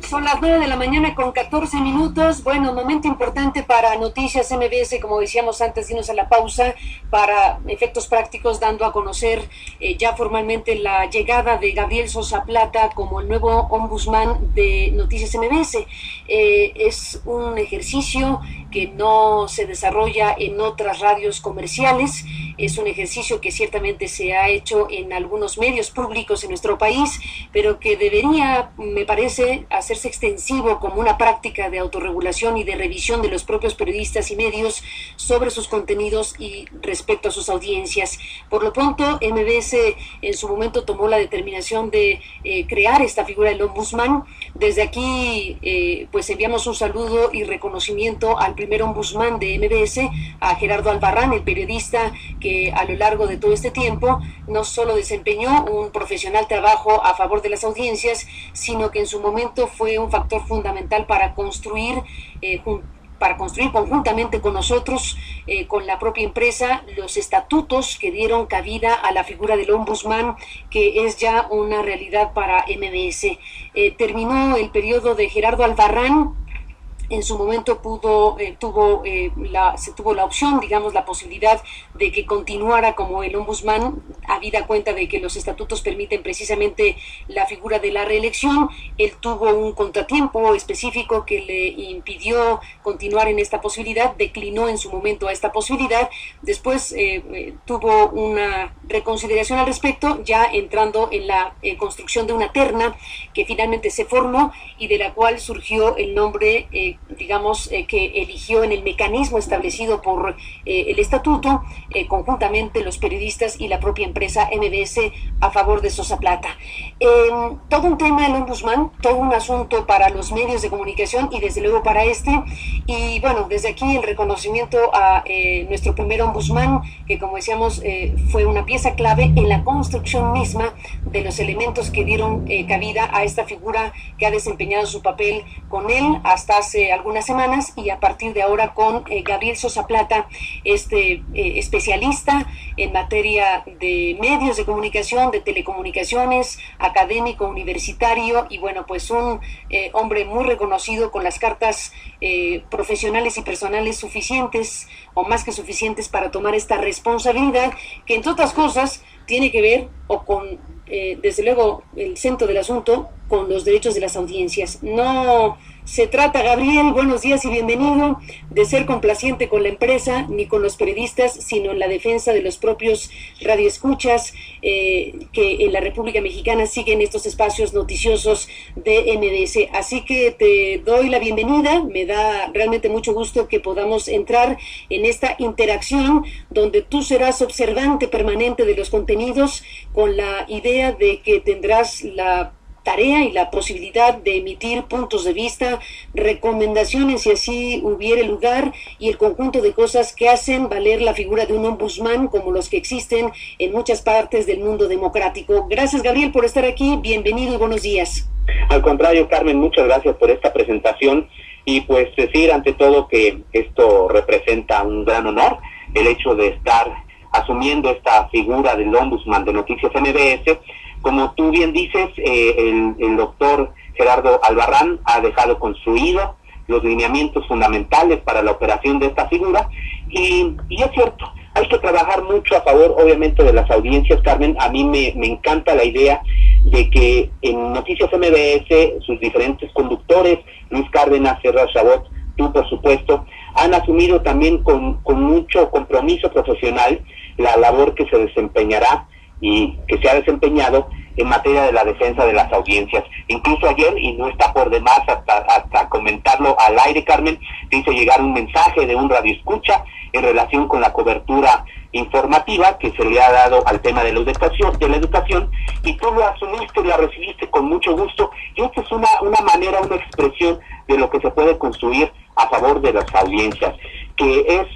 Son las 9 de la mañana con 14 minutos. Bueno, momento importante para Noticias MBS, como decíamos antes de irnos a la pausa, para efectos prácticos, dando a conocer ya formalmente la llegada de Gabriel Sosa Plata como el nuevo ombudsman de Noticias MBS. Es un ejercicio que no se desarrolla en otras radios comerciales, es un ejercicio que ciertamente se ha hecho en algunos medios públicos en nuestro país, pero que debería, me parece, hacerse extensivo como una práctica de autorregulación y de revisión de los propios periodistas y medios sobre sus contenidos y respecto a sus audiencias. Por lo pronto, MBS en su momento tomó la determinación de crear esta figura del ombudsman. Desde aquí, pues enviamos un saludo y reconocimiento al primer ombudsman de MBS, a Gerardo Albarrán, el periodista que a lo largo de todo este tiempo no solo desempeñó un profesional trabajo a favor de las audiencias, sino que en su momento fue un factor fundamental para construir conjuntamente con nosotros, con la propia empresa, los estatutos que dieron cabida a la figura del ombudsman, que es ya una realidad para MBS. Terminó el periodo de Gerardo Albarrán. En su momento se tuvo la opción, digamos, la posibilidad de que continuara como el ombudsman, habida cuenta de que los estatutos permiten precisamente la figura de la reelección. Él tuvo un contratiempo específico que le impidió continuar en esta posibilidad, declinó en su momento a esta posibilidad. Después tuvo una reconsideración al respecto, ya entrando en la construcción de una terna que finalmente se formó y de la cual surgió el nombre que eligió en el mecanismo establecido por el estatuto, conjuntamente los periodistas y la propia empresa MBS a favor de Sosa Plata. Todo un tema el ombudsman, todo un asunto para los medios de comunicación y desde luego para y bueno, desde aquí el reconocimiento a nuestro primer ombudsman, que como decíamos fue una pieza clave en la construcción misma de los elementos que dieron cabida a esta figura que ha desempeñado su papel con él hasta hace algunas semanas, y a partir de ahora con Gabriel Sosa Plata, especialista en materia de medios de comunicación, de telecomunicaciones, académico, universitario, y bueno, pues un hombre muy reconocido con las cartas profesionales y personales suficientes o más que suficientes para tomar esta responsabilidad, que entre otras cosas tiene que ver desde luego el centro del asunto, con los derechos de las audiencias. No se trata, Gabriel, buenos días y bienvenido, de ser complaciente con la empresa ni con los periodistas, sino en la defensa de los propios radioescuchas que en la República Mexicana siguen estos espacios noticiosos de MBS. Así que te doy la bienvenida, me da realmente mucho gusto que podamos entrar en esta interacción donde tú serás observante permanente de los contenidos, con la idea de que tendrás la tarea y la posibilidad de emitir puntos de vista, recomendaciones si así hubiere lugar, y el conjunto de cosas que hacen valer la figura de un ombudsman como los que existen en muchas partes del mundo democrático. Gracias, Gabriel, por estar aquí, bienvenido y buenos días. Al contrario, Carmen, muchas gracias por esta presentación, y pues decir ante todo que esto representa un gran honor, el hecho de estar asumiendo esta figura del ombudsman de Noticias MBS. Como tú bien dices, el doctor Gerardo Albarrán ha dejado construido los lineamientos fundamentales para la operación de esta figura, y es cierto, hay que trabajar mucho a favor, obviamente, de las audiencias, Carmen. A mí me encanta la idea de que en Noticias MBS sus diferentes conductores, Luis Cárdenas, Serra Chabot, tú por supuesto, han asumido también con mucho compromiso profesional la labor que se desempeñará y que se ha desempeñado en materia de la defensa de las audiencias. Incluso ayer, y no está por demás hasta comentarlo al aire, Carmen, te hizo llegar un mensaje de un radioescucha en relación con la cobertura informativa que se le ha dado al tema de la educación, y tú lo asumiste, la recibiste con mucho gusto, y esta es una manera, una expresión de lo que se puede construir a favor de las audiencias, que es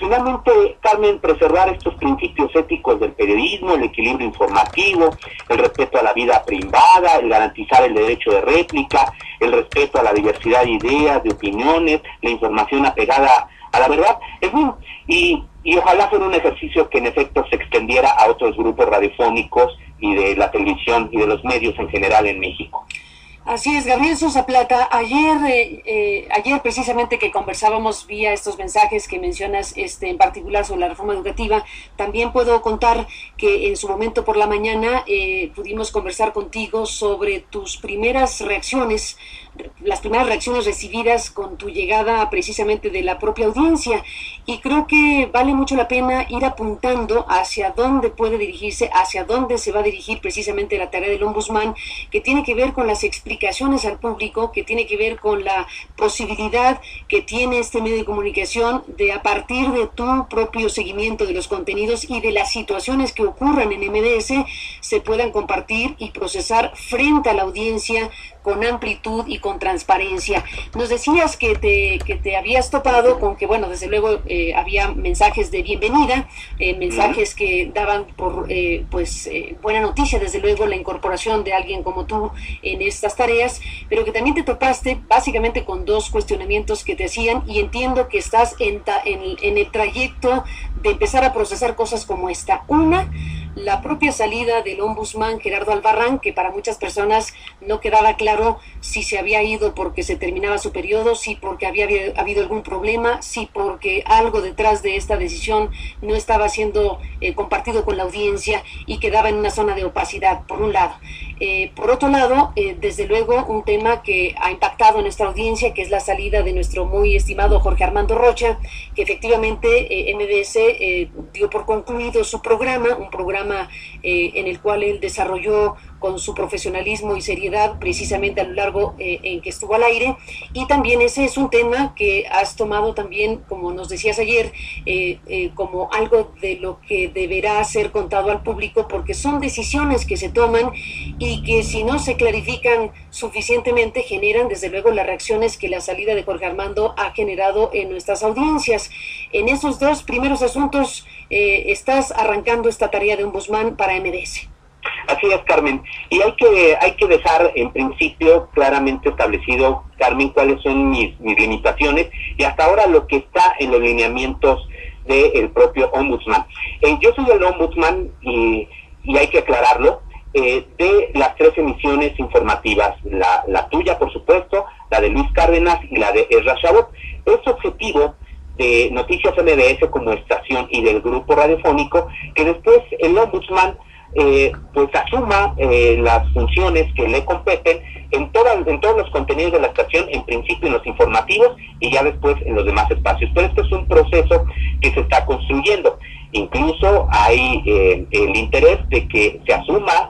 finalmente, Carmen, preservar estos principios éticos del periodismo, el equilibrio informativo, el respeto a la vida privada, el garantizar el derecho de réplica, el respeto a la diversidad de ideas, de opiniones, la información apegada a la verdad, en fin, y ojalá fuera un ejercicio que en efecto se extendiera a otros grupos radiofónicos y de la televisión y de los medios en general en México. Así es, Gabriel Sosa Plata, ayer precisamente que conversábamos vía estos mensajes que mencionas en particular sobre la reforma educativa, también puedo contar que en su momento por la mañana pudimos conversar contigo sobre tus primeras reacciones, las primeras reacciones recibidas con tu llegada precisamente de la propia audiencia, y creo que vale mucho la pena ir apuntando hacia dónde puede dirigirse, hacia dónde se va a dirigir precisamente la tarea del ombudsman, que tiene que ver con las explicaciones al público, que tiene que ver con la posibilidad que tiene este medio de comunicación de, a partir de tu propio seguimiento de los contenidos y de las situaciones que ocurran en MBS, se puedan compartir y procesar frente a la audiencia con amplitud y con transparencia. Nos decías que te habías topado con que, bueno, desde luego había mensajes de bienvenida, mensajes que daban por buena noticia, desde luego, la incorporación de alguien como tú en estas tareas, pero que también te topaste básicamente con dos cuestionamientos que te hacían, y entiendo que estás en el trayecto de empezar a procesar cosas como esta. Una, la propia salida del ombudsman Gerardo Albarrán, que para muchas personas no quedaba claro si se había ido porque se terminaba su periodo, si porque había habido algún problema, si porque algo detrás de esta decisión no estaba siendo compartido con la audiencia y quedaba en una zona de opacidad, por un lado. Por otro lado, desde luego, un tema que ha impactado en nuestra audiencia, que es la salida de nuestro muy estimado Jorge Armando Rocha, que efectivamente MBS dio por concluido su programa, un programa en el cual él desarrolló con su profesionalismo y seriedad precisamente a lo largo en que estuvo al aire, y también ese es un tema que has tomado también, como nos decías ayer, como algo de lo que deberá ser contado al público, porque son decisiones que se toman y que si no se clarifican suficientemente generan desde luego las reacciones que la salida de Jorge Armando ha generado en nuestras audiencias. En esos dos primeros asuntos estás arrancando esta tarea de ombudsman para MBS. Así es, Carmen, y hay que dejar en principio claramente establecido, Carmen, cuáles son mis limitaciones y hasta ahora lo que está en los lineamientos del propio ombudsman. Yo soy el ombudsman y hay que aclararlo, de las 3 emisiones informativas, la tuya, por supuesto, la de Luis Cárdenas y la de Ezra Shabot. Es objetivo de Noticias MBS como estación y del grupo radiofónico que después el ombudsman pues asuma las funciones que le competen en todos los contenidos de la estación, en principio en los informativos y ya después en los demás espacios. Pero este es un proceso que se está construyendo. Incluso hay el interés de que se asuma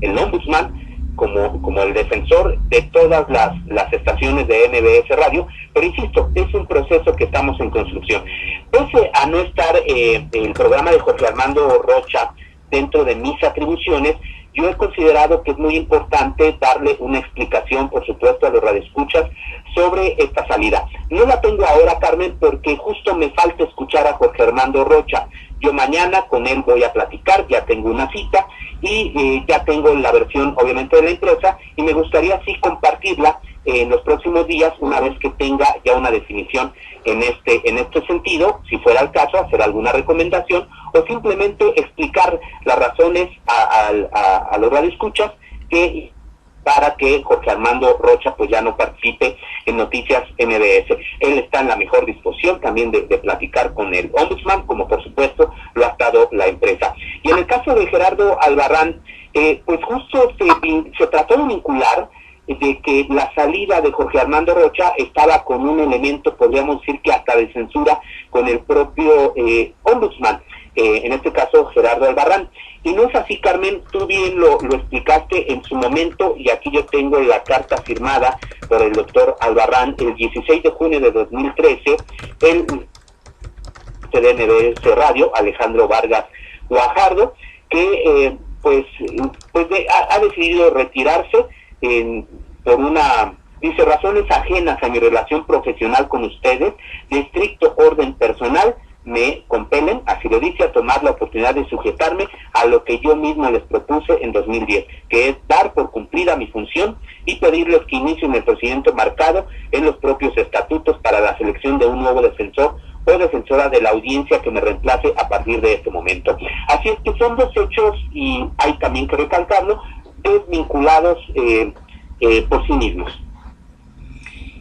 el ombudsman como el defensor de todas las estaciones de MBS Radio, pero insisto, es un proceso que estamos en construcción. Pese a no estar el programa de Jorge Armando Rocha dentro de mis atribuciones, yo he considerado que es muy importante darle una explicación, por supuesto, a los radioescuchas sobre esta salida. No la tengo ahora, Carmen, porque justo me falta escuchar a Jorge Armando Rocha. Yo mañana con él voy a platicar, ya tengo una cita y ya tengo la versión, obviamente, de la empresa y me gustaría así compartirla en los próximos días, una vez que tenga ya una definición en este sentido, si fuera el caso, hacer alguna recomendación o simplemente explicar las razones a los radioescuchas para que Jorge Armando Rocha pues ya no participe en Noticias MBS. Él está en la mejor disposición también de platicar con el ombudsman, como por supuesto lo ha estado la empresa. Y en el caso de Gerardo Albarrán, pues justo se trató de vincular de que la salida de Jorge Armando Rocha estaba con un elemento, podríamos decir que hasta de censura, con el propio ombudsman, en este caso Gerardo Albarrán. Y no es así, Carmen, tú bien lo explicaste en su momento, y aquí yo tengo la carta firmada por el doctor Albarrán el 16 de junio de 2013, el CDNBS Radio, Alejandro Vargas Guajardo, que ha decidido retirarse por dice, razones ajenas a mi relación profesional con ustedes, de estricto orden personal, me compelen, así lo dice, a tomar la oportunidad de sujetarme a lo que yo mismo les propuse en 2010, que es dar por cumplida mi función y pedirles que inicien el procedimiento marcado en los propios estatutos para la selección de un nuevo defensor o defensora de la audiencia que me reemplace a partir de este momento. Así es que son dos hechos, y hay también que recalcarlo, desvinculados por sí mismos.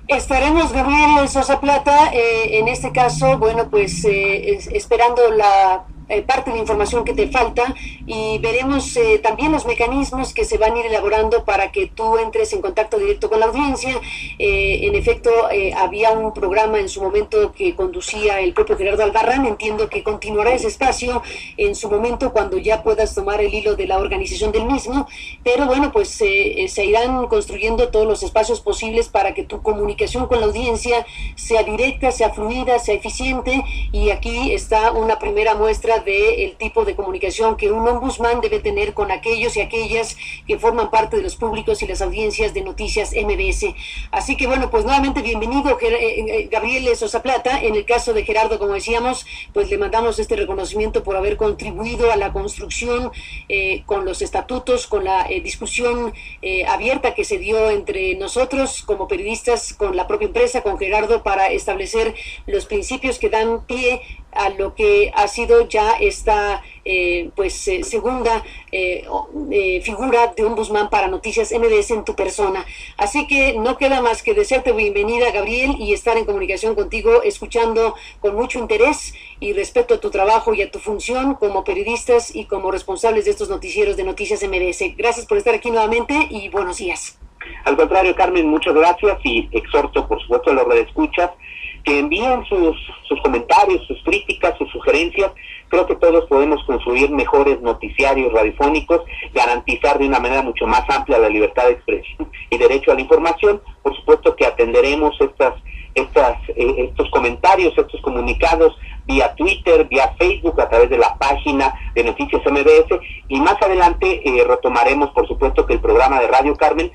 Estaremos, Gabriel Sosa Plata, en este caso, bueno, pues esperando la parte de información que te falta, y veremos también los mecanismos que se van a ir elaborando para que tú entres en contacto directo con la audiencia. En efecto, había un programa en su momento que conducía el propio Gerardo Albarrán. Entiendo que continuará ese espacio en su momento cuando ya puedas tomar el hilo de la organización del mismo, pero bueno, pues se irán construyendo todos los espacios posibles para que tu comunicación con la audiencia sea directa, sea fluida, sea eficiente, y aquí está una primera muestra del tipo de comunicación que un ombudsman debe tener con aquellos y aquellas que forman parte de los públicos y las audiencias de Noticias MBS. Así que bueno, pues nuevamente bienvenido, Gabriel Sosa Plata. En el caso de Gerardo, como decíamos, pues le mandamos este reconocimiento por haber contribuido a la construcción con los estatutos, con la discusión abierta que se dio entre nosotros como periodistas, con la propia empresa, con Gerardo, para establecer los principios que dan pie a lo que ha sido ya esta segunda figura de ombudsman para Noticias MBS en tu persona. Así que no queda más que desearte bienvenida, Gabriel, y estar en comunicación contigo, escuchando con mucho interés y respeto a tu trabajo y a tu función como periodistas y como responsables de estos noticieros de Noticias MBS. Gracias por estar aquí nuevamente y buenos días. Al contrario, Carmen, muchas gracias, y exhorto, por supuesto, a los redescuchas que envíen sus comentarios, sus críticas, sus sugerencias. Creo que todos podemos construir mejores noticiarios radiofónicos, garantizar de una manera mucho más amplia la libertad de expresión y derecho a la información. Por supuesto que atenderemos estos comentarios, estos comunicados vía Twitter, vía Facebook, a través de la página de Noticias MBS, y más adelante retomaremos, por supuesto, que el programa de Radio, Carmen,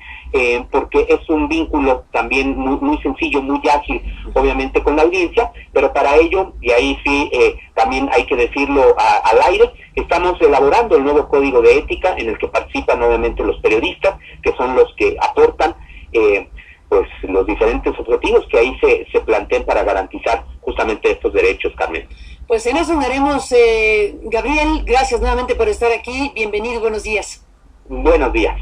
porque es un vínculo también muy sencillo, muy ágil, obviamente, con la audiencia, pero para ello, y ahí sí también hay que decirlo al aire, estamos elaborando el nuevo código de ética en el que participan obviamente los periodistas, que son los que aportan pues los diferentes objetivos que ahí se planteen para garantizar justamente estos derechos, Carmen. Pues en eso andaremos, Gabriel. Gracias nuevamente por estar aquí. Bienvenido y buenos días. Buenos días.